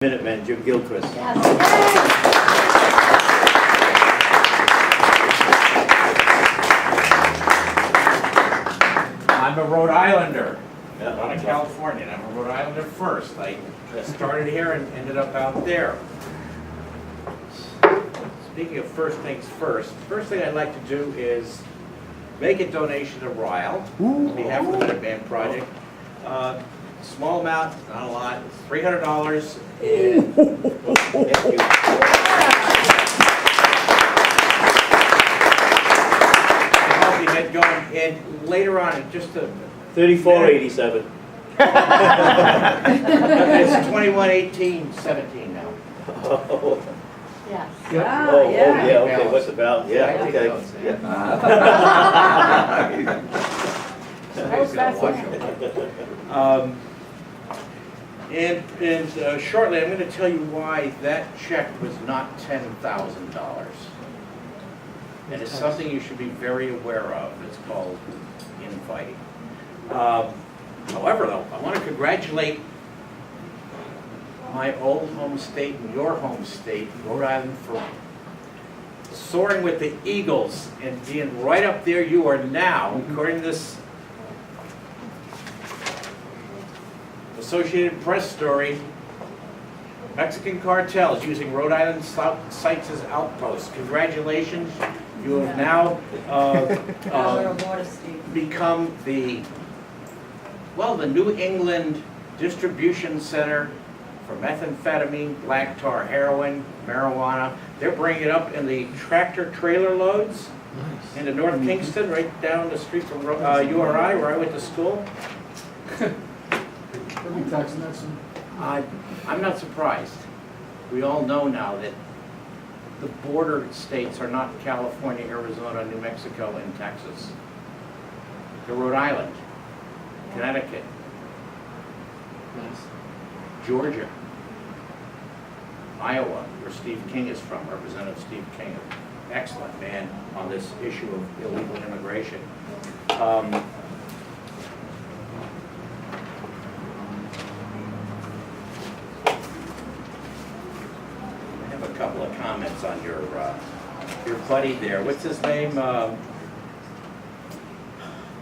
Minutemen, Jim Gilchrist. Yes. I'm a Rhode Islander, Yeah. not a Californian. I'm a Rhode Islander first. I started here and ended up out there. Speaking of first things first thing I'd like to do is make a donation to RIILE on behalf of the Minuteman Project. Small amount, not a lot, $300. And thank you. I'll be get going, and later on, just a 3487. it's 21/18/17 now. Oh, Yes. yeah, okay, what's about? Yeah, I take okay. notes, Yeah. Somebody's gonna watch them. And shortly, I'm going to tell you why that check was not $10,000. And it's something you should be very aware of. It's called infighting. However, though, I want to congratulate my old home state and your home state, Rhode Island, for soaring with the Eagles and being right up there you are now, according to this Associated Press story. Mexican cartels using Rhode Island sites as outposts. Congratulations, you have now become the New England distribution center for methamphetamine, black tar, heroin, marijuana. They're bringing it up in the tractor trailer loads into North Kingston, right down the street from URI, where I went to school. I'm not surprised. We all know now that the border states are not California, Arizona, New Mexico, and Texas. They're Rhode Island, Connecticut, Georgia, Iowa, where Steve King is from, Representative Steve King, an excellent man on this issue of illegal immigration. Couple of comments on your buddy there. What's his name?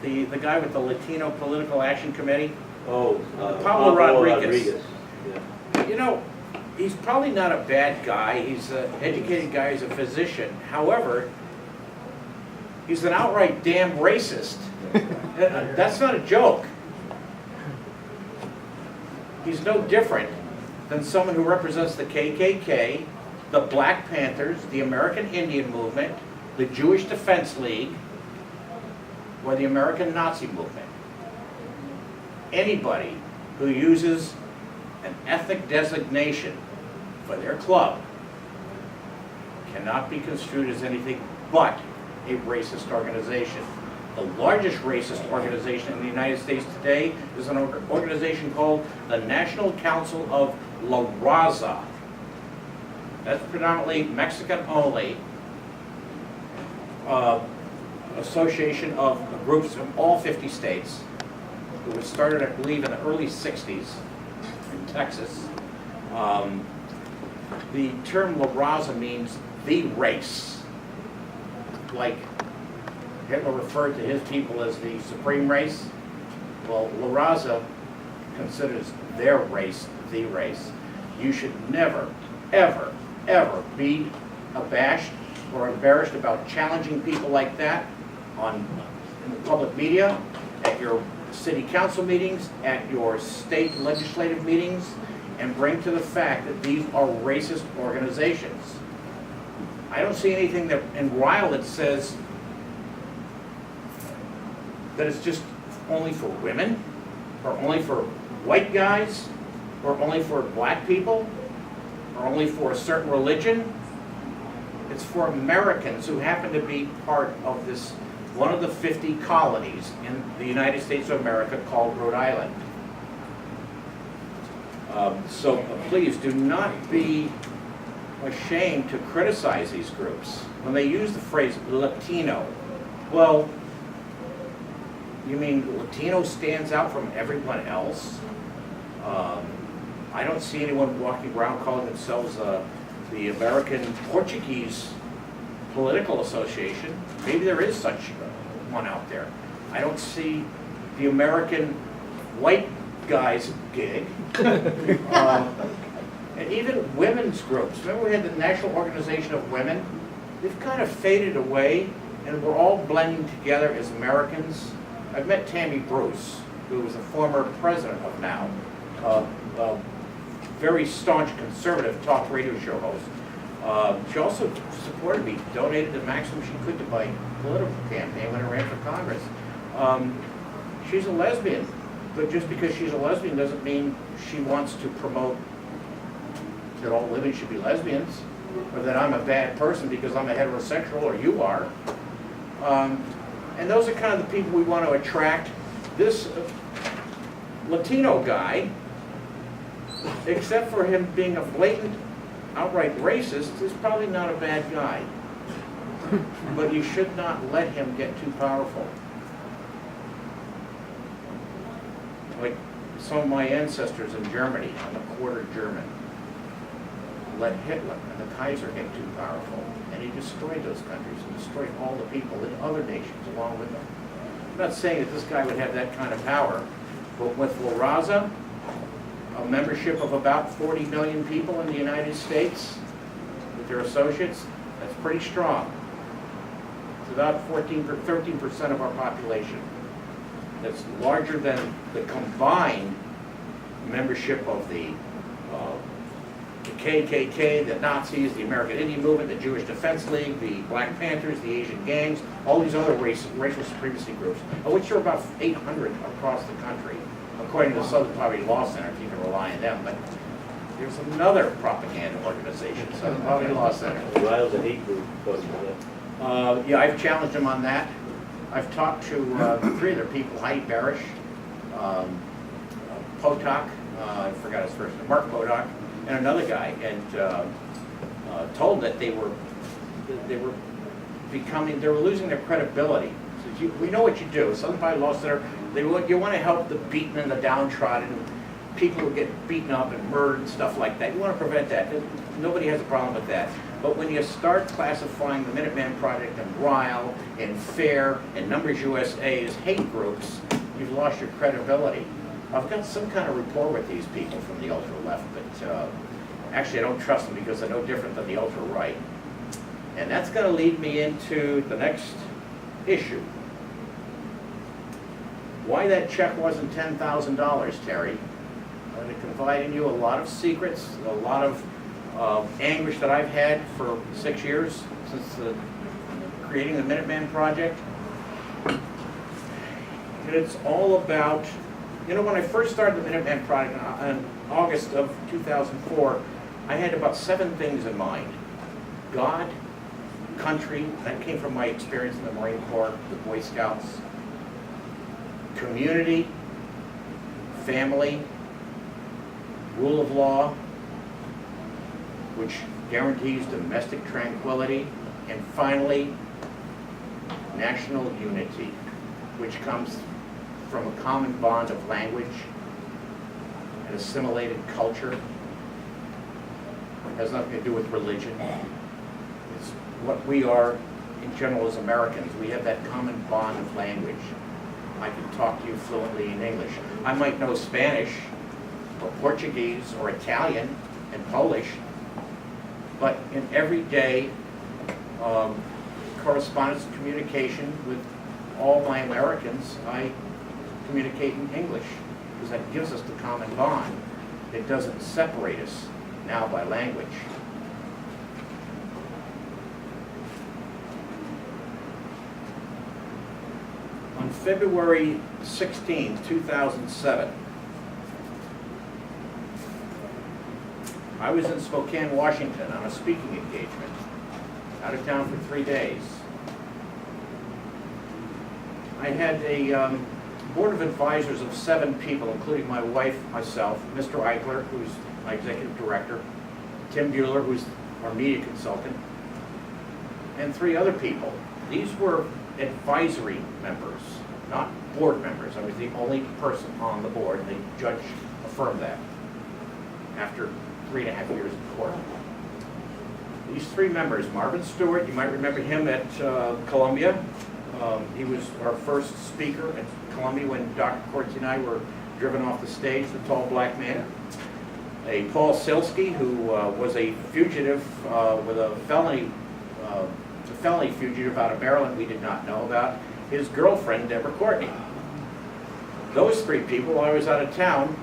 The guy with the Latino Political Action Committee. Oh, Pablo Rodriguez. Yeah. You know, he's probably not a bad guy. He's an educated guy. He's a physician. However, he's an outright damn racist. That's not a joke. He's no different than someone who represents the KKK, the Black Panthers, the American Indian Movement, the Jewish Defense League, or the American Nazi Movement. Anybody who uses an ethnic designation for their club cannot be construed as anything but a racist organization. The largest racist organization in the United States today is an organization called the National Council of La Raza. That's predominantly Mexican-only association of groups from all 50 states. It was started, I believe, in the early 60s in Texas. The term La Raza means the race. Like Hitler referred to his people as the supreme race. Well, La Raza considers their race the race. You should never, ever, ever be abashed or embarrassed about challenging people like that in the public media, at your city council meetings, at your state legislative meetings, and bring to the fact that these are racist organizations. I don't see anything that in RIILE that says that it's just only for women, or only for white guys, or only for black people, or only for a certain religion. It's for Americans who happen to be part of this, one of the 50 colonies in the United States of America called Rhode Island. So please do not be ashamed to criticize these groups. When they use the phrase Latino, well, you mean Latino stands out from everyone else? I don't see anyone walking around calling themselves the American Portuguese Political Association. Maybe there is such one out there. I don't see the American White Guys gig. And even women's groups. Remember we had the National Organization of Women? They've kind of faded away, and we're all blending together as Americans. I've met Tammy Bruce, who was a former president of NOW, a very staunch conservative talk radio show host. She also supported me, donated the maximum she could to my political campaign when I ran for Congress. She's a lesbian, but just because she's a lesbian doesn't mean she wants to promote that all women should be lesbians, or that I'm a bad person because I'm a heterosexual, or you are. And those are kind of the people we want to attract. This Latino guy, except for him being a blatant, outright racist, is probably not a bad guy. But you should not let him get too powerful. Like some of my ancestors in Germany, I'm a quarter German, let Hitler and the Kaiser get too powerful, and he destroyed those countries and destroyed all the people in other nations along with them. I'm not saying that this guy would have that kind of power, but with La Raza, a membership of about 40 million people in the United States, with their associates, that's pretty strong. It's about 14 or 13% of our population. That's larger than the combined membership of the KKK, the Nazis, the American Indian Movement, the Jewish Defense League, the Black Panthers, the Asian gangs, all these other racial supremacy groups, of which there are about 800 across the country, according to the Southern Poverty Law Center, if you can rely on them. But there's another propaganda organization, Southern Poverty Law Center. RIILE's a hate group, according to that. Yeah, I've challenged them on that. I've talked to 3 other people, Heidi Barish, Potok, I forgot his first name, Mark Potok, and another guy, and told that they were losing their credibility. So we know what you do. Southern Poverty Law Center, you want to help the beaten and the downtrodden, people who get beaten up and murdered and stuff like that. You want to prevent that. Nobody has a problem with that. But when you start classifying the Minuteman Project and RIILE and FAIR and Numbers USA as hate groups, you've lost your credibility. I've got some kind of rapport with these people from the ultra-left, but actually I don't trust them because they're no different than the ultra-right. And that's going to lead me into the next issue. Why that check wasn't $10,000, Terry? I'm going to confide in you a lot of secrets, a lot of anguish that I've had for 6 years since creating the Minuteman Project. And it's all about, you know, when I first started the Minuteman Project in August of 2004, I had about 7 things in mind. God, country, that came from my experience in the Marine Corps, the Boy Scouts, community, family, rule of law, which guarantees domestic tranquility, and finally, national unity, which comes from a common bond of language, an assimilated culture. It has nothing to do with religion. It's what we are in general as Americans. We have that common bond of language. I can talk to you fluently in English. I might know Spanish, or Portuguese, or Italian, and Polish, but in everyday correspondence and communication with all my Americans, I communicate in English, because that gives us the common bond. It doesn't separate us now by language. On February 16, 2007, I was in Spokane, Washington on a speaking engagement, out of town for 3 days. I had a board of advisors of 7 people, including my wife, myself, Mr. Eichler, who's my executive director, Tim Bueller, who's our media consultant, and 3 other people. These were advisory members, not board members. I was the only person on the board, and the judge affirmed that. after 3.5 years in court. These three members, Marvin Stewart, you might remember him at Columbia. He was our first speaker at Columbia when Dr. Corti and I were driven off the stage, the tall black man. A Paul Silsky, who was a fugitive with a felony fugitive out of Maryland we did not know about. His girlfriend, Deborah Courtney. Those three people, while I was out of town,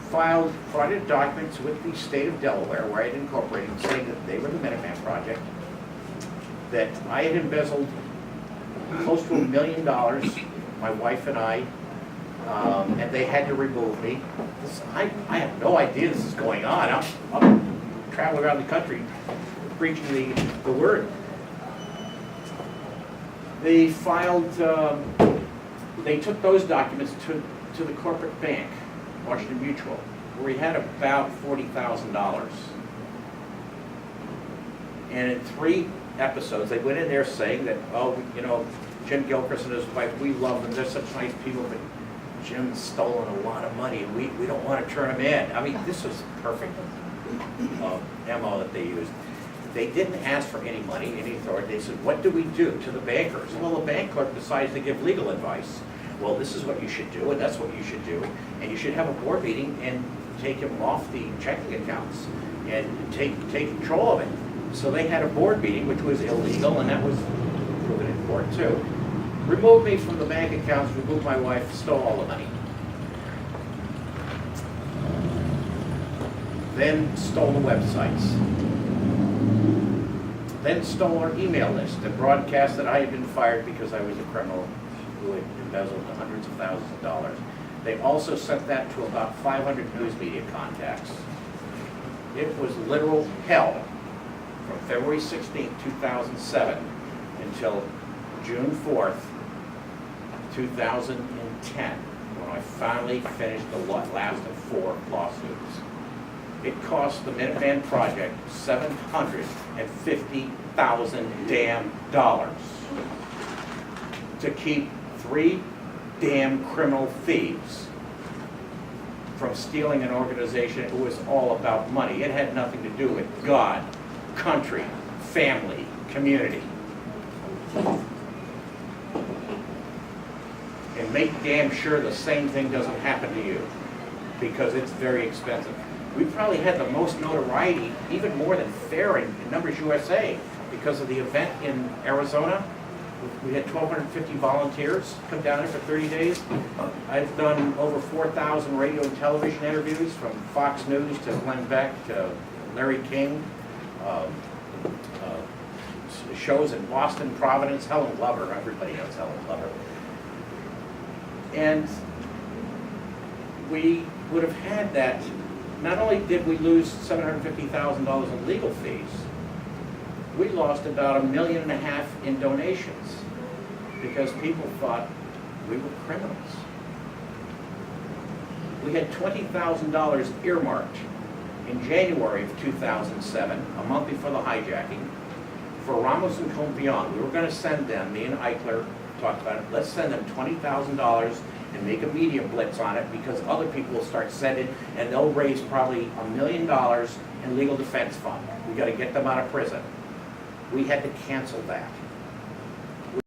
filed fraudulent documents with the state of Delaware, where I had incorporated, saying that they were the Minuteman Project, that I had embezzled close to $1 million, my wife and I, and they had to remove me. I have no idea this is going on. I'm traveling around the country preaching the word. They filed, they took those documents to the corporate bank, Washington Mutual, where he had about $40,000. And in 3 episodes, they went in there saying that, oh, you know, Jim Gilchrist and his wife, we love them, they're such nice people, but Jim's stolen a lot of money, and we don't want to turn him in. I mean, this was perfect MO that they used. They didn't ask for any money, any authority. They said, what do we do to the bankers? Well, the bank clerk decides to give legal advice. Well, this is what you should do, and that's what you should do. And you should have a board meeting and take him off the checking accounts and take control of it. So they had a board meeting, which was illegal, and that was proven in court too. Removed me from the bank accounts, removed my wife, stole all the money. Then stole the websites. Then stole our email list and broadcast that I had been fired because I was a criminal who had embezzled hundreds of thousands of dollars. They also sent that to about 500 news media contacts. It was literal hell from February 16, 2007 until June 4th, 2010, when I finally finished the last of 4 lawsuits. It cost the Minuteman Project $750,000 damn dollars to keep 3 damn criminal thieves from stealing an organization. It was all about money. It had nothing to do with God, country, family, community. And make damn sure the same thing doesn't happen to you, because it's very expensive. We probably had the most notoriety, even more than FAIR and Numbers USA, because of the event in Arizona. We had 1,250 volunteers come down there for 30 days. I've done over 4,000 radio and television interviews, from Fox News to Glenn Beck to Larry King. Shows in Boston, Providence, Helen Glover. Everybody knows Helen Glover. And we would have had that. Not only did we lose $750,000 in legal fees, we lost about $1.5 million in donations because people thought we were criminals. We had $20,000 earmarked in January of 2007, a month before the hijacking, for Ramos and Compion. We were going to send them, me and Eichler talked about it, let's send them $20,000 and make a media blitz on it, because other people will start sending, and they'll raise probably $1 million in legal defense fund. We got to get them out of prison. We had to cancel that.